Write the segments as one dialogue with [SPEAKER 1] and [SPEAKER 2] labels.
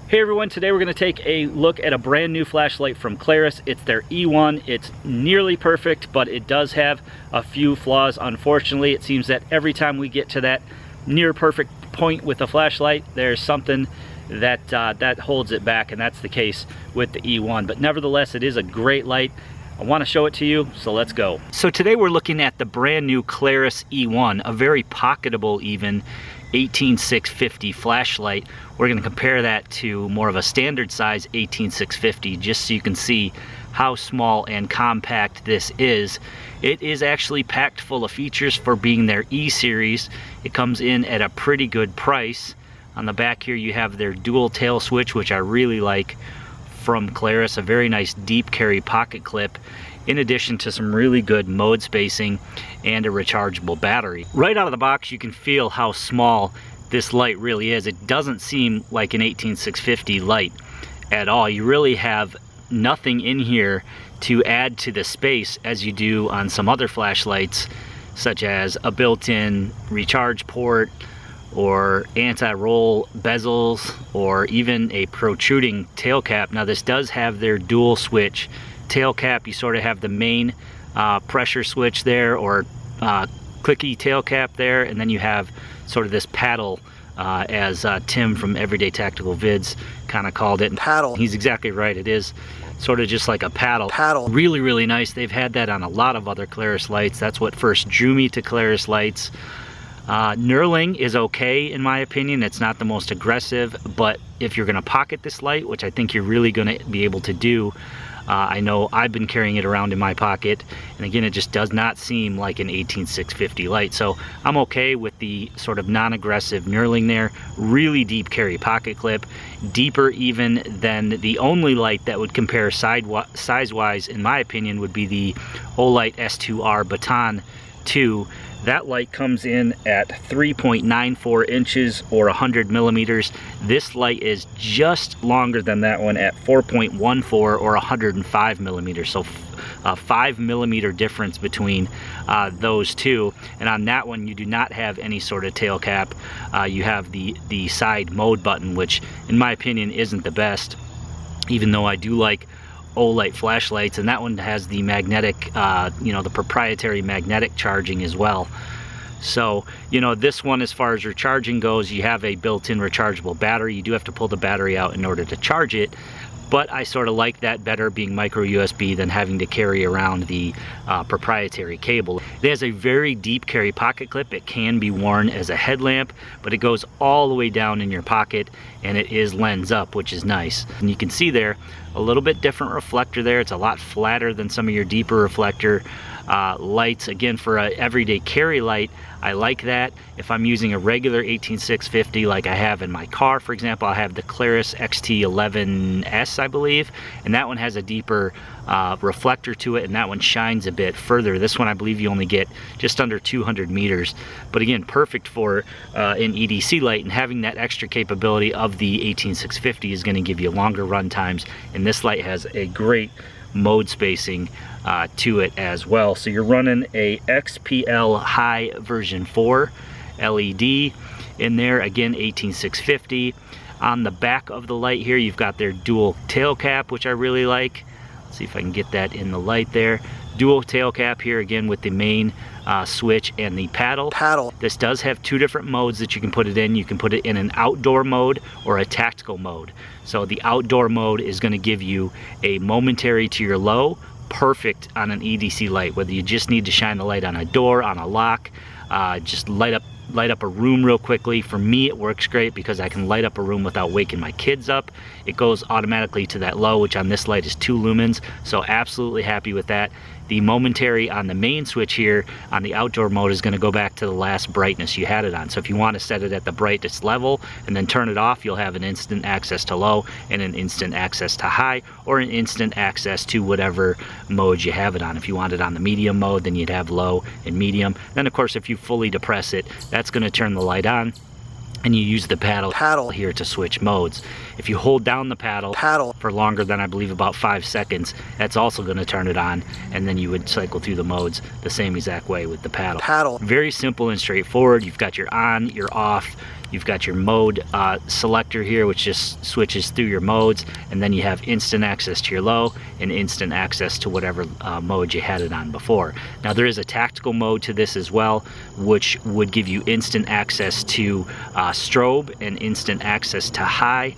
[SPEAKER 1] Hey everyone, today we're going to take a look at a brand new flashlight from Klarus. It's their E1. It's nearly perfect, but it does have a few flaws. Unfortunately, it seems that every time we get to that near perfect point with a flashlight, there's something that holds it back, and that's the case with the E1. But nevertheless, it is a great light. I want to show it to you, so let's go. So today we're looking at the brand new Klarus E1, a very pocketable even 18650 flashlight. We're going to compare that to more of a standard size 18650 just so you can see how small and compact this is. It is actually packed full of features for being their E series. It comes in at a pretty good price. On the back here you have their dual tail switch, which I really like from Klarus, a very nice deep carry pocket clip, in addition to some really good mode spacing and a rechargeable battery. Right out of the box you can feel how small this light really is. It doesn't seem like an 18650 light at all. You really have nothing in here to add to the space as you do on some other flashlights, such as a built-in recharge port or anti-roll bezels or even a protruding tail cap. Now this does have their dual switch tail cap. You sort of have the main pressure switch there, or clicky tail cap there, and then you have sort of this paddle, as Tim from Everyday Tactical Vids kind of called it.
[SPEAKER 2] Paddle.
[SPEAKER 1] He's exactly right. It is sort of just like a paddle. Really, really nice. They've had that on a lot of other Klarus lights. That's what first drew me to Klarus lights. Knurling is okay in my opinion. It's not the most aggressive, but if you're going to pocket this light, which I think you're really going to be able to do, I know I've been carrying it around in my pocket, and again, it just does not seem like an 18650 light. So I'm okay with the sort of non-aggressive knurling there. Really deep carry pocket clip, deeper even than the only light that would compare size-wise, in my opinion, would be the Olight S2R Baton 2. That light comes in at 3.94 inches or 100 millimeters. This light is just longer than that one at 4.14 or 105 millimeters. So a 5 millimeter difference between those two. And on that one, you do not have any sort of tail cap. You have the side mode button, which in my opinion isn't the best, even though I do like Olight flashlights, and that one has the magnetic, the proprietary magnetic charging as well. So, this one, as far as your charging goes, you have a built-in rechargeable battery. You do have to pull the battery out in order to charge it, but I sort of like that better, being micro USB, than having to carry around the proprietary cable. It has a very deep carry pocket clip. It can be worn as a headlamp, but it goes all the way down in your pocket, and it is lens up, which is nice. And you can see there a little bit different reflector there. It's a lot flatter than some of your deeper reflector lights. Again, for an everyday carry light, I like that. If I'm using a regular 18650 like I have in my car, for example, I have the Klarus XT11S, I believe, and that one has a deeper reflector to it, and that one shines a bit further. This one, I believe, you only get just under 200 meters, but again, perfect for an EDC light, and having that extra capability of the 18650 is going to give you longer run times, and this light has a great mode spacing to it as well. So you're running a XPL High version 4 LED in there, again 18650. On the back of the light here, you've got their dual tail cap, which I really like. Let's see if I can get that in the light there. Dual tail cap here, again with the main switch and the paddle. This does have two different modes that you can put it in. You can put it in an outdoor mode or a tactical mode. So the outdoor mode is going to give you a momentary to your low, perfect on an EDC light, whether you just need to shine the light on a door, on a lock, just light up a room real quickly. For me, it works great because I can light up a room without waking my kids up. It goes automatically to that low, which on this light is 2 lumens, so absolutely happy with that. The momentary on the main switch here on the outdoor mode is going to go back to the last brightness you had it on. So if you want to set it at the brightest level and then turn it off, you'll have an instant access to low and an instant access to high, or an instant access to whatever mode you have it on. If you want it on the medium mode, then you'd have low and medium. Then of course, if you fully depress it, that's going to turn the light on, and you use the paddle here to switch modes. If you hold down the paddle for longer than I believe about 5 seconds, that's also going to turn it on, and then you would cycle through the modes the same exact way with the paddle. Very simple and straightforward. You've got your on, your off, you've got your mode selector here, which just switches through your modes, and then you have instant access to your low and instant access to whatever mode you had it on before. Now there is a tactical mode to this as well, which would give you instant access to strobe and instant access to high.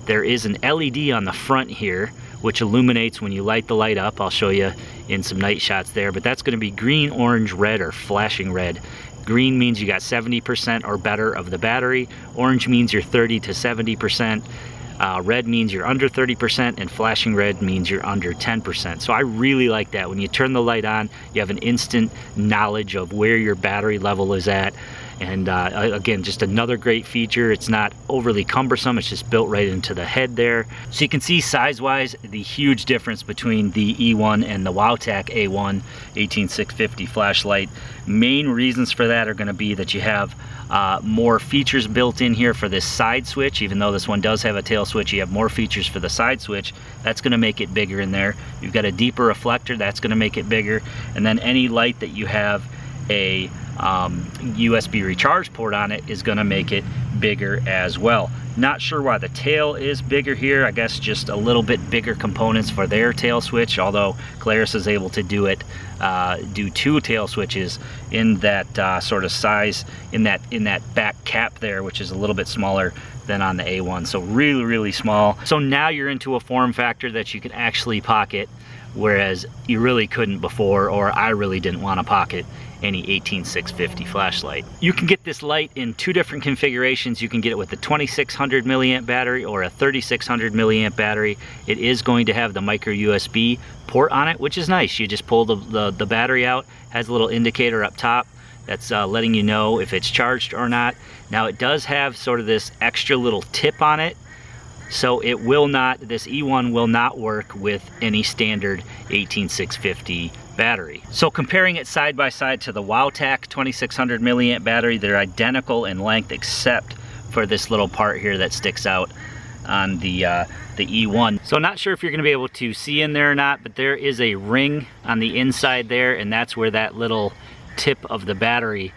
[SPEAKER 1] There is an LED on the front here which illuminates when you light the light up. I'll show you in some night shots there, but that's going to be green, orange, red, or flashing red. Green means you got 70% or better of the battery. Orange means you're 30 to 70%. Red means you're under 30%, and flashing red means you're under 10%. So I really like that. When you turn the light on, you have an instant knowledge of where your battery level is at. And again, just another great feature. It's not overly cumbersome. It's just built right into the head there. So you can see size-wise the huge difference between the E1 and the Wowtac A1 18650 flashlight. Main reasons for that are going to be that you have more features built in here for this side switch. Even though this one does have a tail switch, you have more features for the side switch. That's going to make it bigger in there. You've got a deeper reflector. That's going to make it bigger. And then any light that you have a USB recharge port on it is going to make it bigger as well. Not sure why the tail is bigger here. I guess just a little bit bigger components for their tail switch, although Klarus is able to do it, do 2 tail switches in that sort of size, in that back cap there, which is a little bit smaller than on the A1. So really, really small. So now you're into a form factor that you can actually pocket, whereas you really couldn't before, or I really didn't want to pocket any 18650 flashlight. You can get this light in 2 different configurations. You can get it with the 2600 milliamp battery or a 3600 milliamp battery. It is going to have the micro USB port on it, which is nice. You just pull the battery out, has a little indicator up top that's letting you know if it's charged or not. Now it does have sort of this extra little tip on it, so it will not, this E1 will not work with any standard 18650 battery. So comparing it side by side to the Wowtac 2600 milliamp battery, they're identical in length except for this little part here that sticks out on the E1. So not sure if you're going to be able to see in there or not, but there is a ring on the inside there, and that's where that little tip of the battery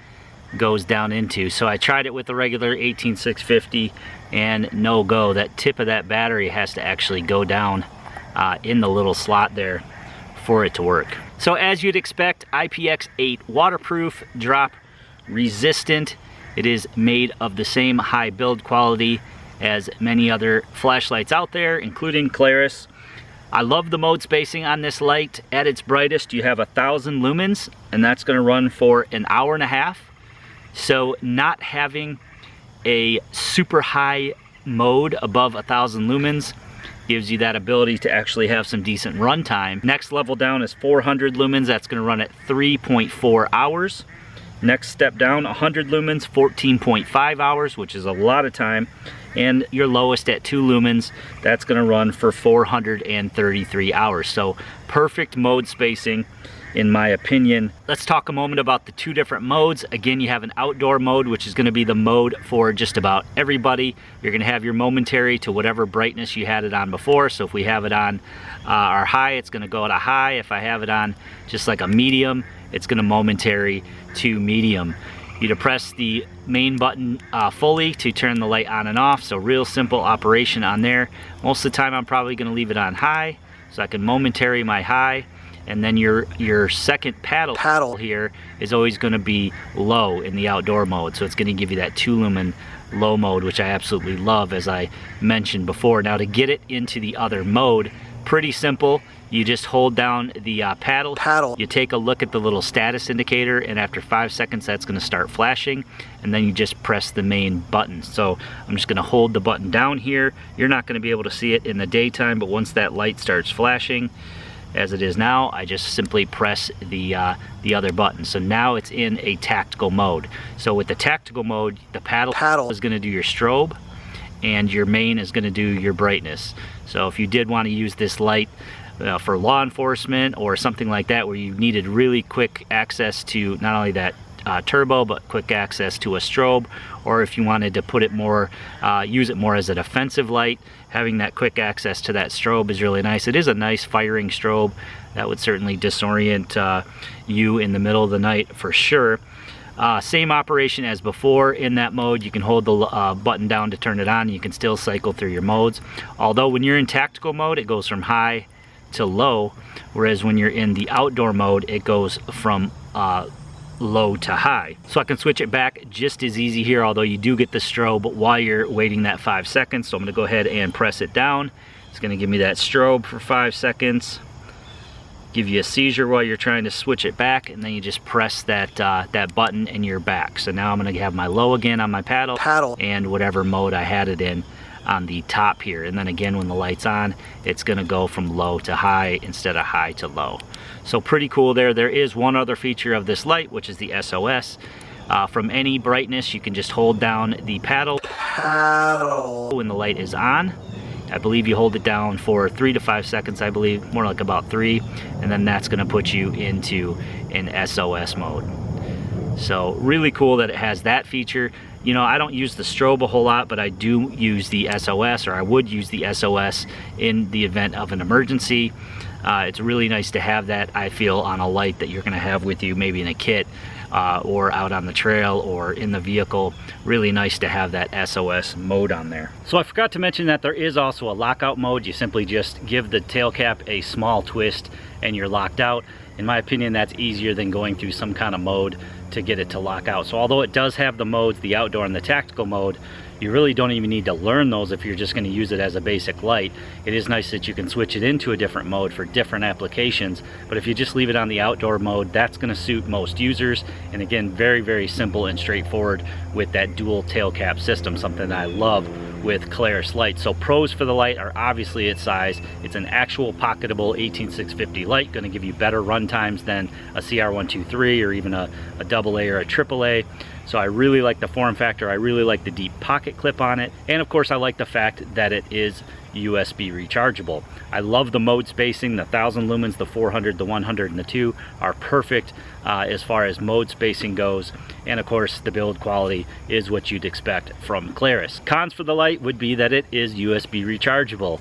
[SPEAKER 1] goes down into. So I tried it with the regular 18650 and no go. That tip of that battery has to actually go down in the little slot there for it to work. So as you'd expect, IPX8 waterproof, drop resistant. It is made of the same high build quality as many other flashlights out there, including Klarus. I love the mode spacing on this light. At its brightest, you have 1000 lumens, and that's going to run for an hour and a half. So not having a super high mode above 1000 lumens gives you that ability to actually have some decent run time. Next level down is 400 lumens. That's going to run at 3.4 hours. Next step down, 100 lumens, 14.5 hours, which is a lot of time. And your lowest at 2 lumens, that's going to run for 433 hours. So perfect mode spacing, in my opinion. Let's talk a moment about the 2 different modes. Again, you have an outdoor mode, which is going to be the mode for just about everybody. You're going to have your momentary to whatever brightness you had it on before. So if we have it on our high, it's going to go to high. If I have it on just like a medium, it's going to momentary to medium. You depress the main button fully to turn the light on and off. So real simple operation on there. Most of the time I'm probably going to leave it on high so I can momentary my high. And then your second paddle here is always going to be low in the outdoor mode. So it's going to give you that 2 lumen low mode, which I absolutely love, as I mentioned before. Now to get it into the other mode, pretty simple. You just hold down the paddle. You take a look at the little status indicator, and after 5 seconds that's going to start flashing, and then you just press the main button. So I'm just going to hold the button down here. You're not going to be able to see it in the daytime, but once that light starts flashing, as it is now, I just simply press the other button. So now it's in a tactical mode. So with the tactical mode, the paddle is going to do your strobe, and your main is going to do your brightness. So if you did want to use this light for law enforcement or something like that, where you needed really quick access to not only that turbo but quick access to a strobe, or if you wanted to put it more, use it more as a defensive light, having that quick access to that strobe is really nice. It is a nice firing strobe that would certainly disorient you in the middle of the night for sure. Same operation as before. In that mode, you can hold the button down to turn it on. You can still cycle through your modes. Although when you're in tactical mode, it goes from high to low, whereas when you're in the outdoor mode, it goes from low to high. So I can switch it back just as easy here, although you do get the strobe while you're waiting that 5 seconds. So I'm going to go ahead and press it down. It's going to give me that strobe for 5 seconds. Give you a seizure while you're trying to switch it back, and then you just press that that button and you're back. So now I'm going to have my low again on my paddle and whatever mode I had it in on the top here. And then again, when the light's on, it's going to go from low to high instead of high to low. So pretty cool there. There is one other feature of this light, which is the SOS. From any brightness, you can just hold down the paddle when the light is on. I believe you hold it down for 3 to 5 seconds, I believe, more like about 3, and then that's going to put you into an SOS mode. So really cool that it has that feature. You know, I don't use the strobe a whole lot, but I do use the SOS, or I would use the SOS in the event of an emergency. It's really nice to have that, I feel, on a light that you're going to have with you, maybe in a kit, or out on the trail or in the vehicle. Really nice to have that SOS mode on there. So I forgot to mention that there is also a lockout mode. You simply just give the tail cap a small twist and you're locked out. In my opinion, that's easier than going through some kind of mode to get it to lock out. So although it does have the modes, the outdoor and the tactical mode, you really don't even need to learn those if you're just going to use it as a basic light. It is nice that you can switch it into a different mode for different applications, but if you just leave it on the outdoor mode, that's going to suit most users. And again, very, very simple and straightforward with that dual tail cap system, something that I love with Klarus lights. So pros for the light are obviously its size. It's an actual pocketable 18650 light, going to give you better run times than a CR123 or even a AA or a AAA. So I really like the form factor. I really like the deep pocket clip on it. And of course, I like the fact that it is USB rechargeable. I love the mode spacing. The 1000 lumens, the 400, the 100, and the 2 are perfect as far as mode spacing goes. And of course, the build quality is what you'd expect from Klarus. Cons for the light would be that it is USB rechargeable,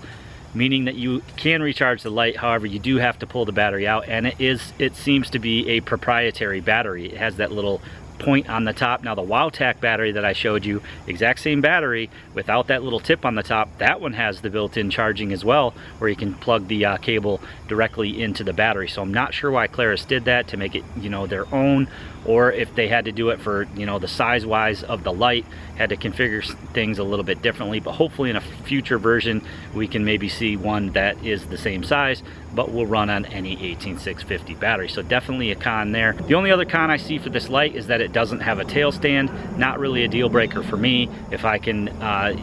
[SPEAKER 1] meaning that you can recharge the light. However, you do have to pull the battery out, and it seems to be a proprietary battery. It has that little point on the top. Now the WowTac battery that I showed you, exact same battery without that little tip on the top, that one has the built-in charging as well, where you can plug the cable directly into the battery. So I'm not sure why Klarus did that, to make it, you know, their own, or if they had to do it for, you know, the size wise of the light, had to configure things a little bit differently. But hopefully in a future version we can maybe see one that is the same size but will run on any 18650 battery. So definitely a con there. The only other con I see for this light is that it doesn't have a tail stand. Not really a deal breaker for me. If I can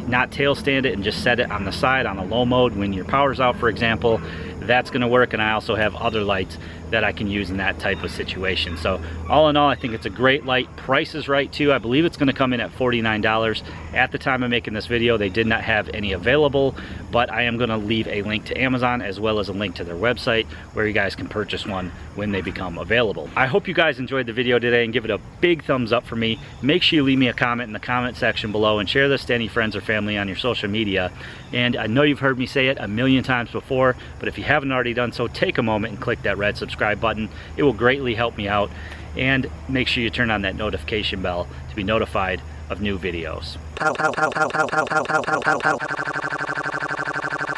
[SPEAKER 1] not tail stand it and just set it on the side on a low mode when your power's out, for example, that's going to work. And I also have other lights that I can use in that type of situation. So all in all, I think it's a great light. Price is right too. I believe it's going to come in at $49. At the time of making this video, they did not have any available, but I am going to leave a link to Amazon as well as a link to their website where you guys can purchase one when they become available. I hope you guys enjoyed the video today, and give it a big thumbs up for me. Make sure you leave me a comment in the comment section below and share this to any friends or family on your social media. And I know you've heard me say it a million times before, but if you haven't already done so, take a moment and click that red subscribe button. It will greatly help me out. And make sure you turn on that notification bell to be notified of new videos.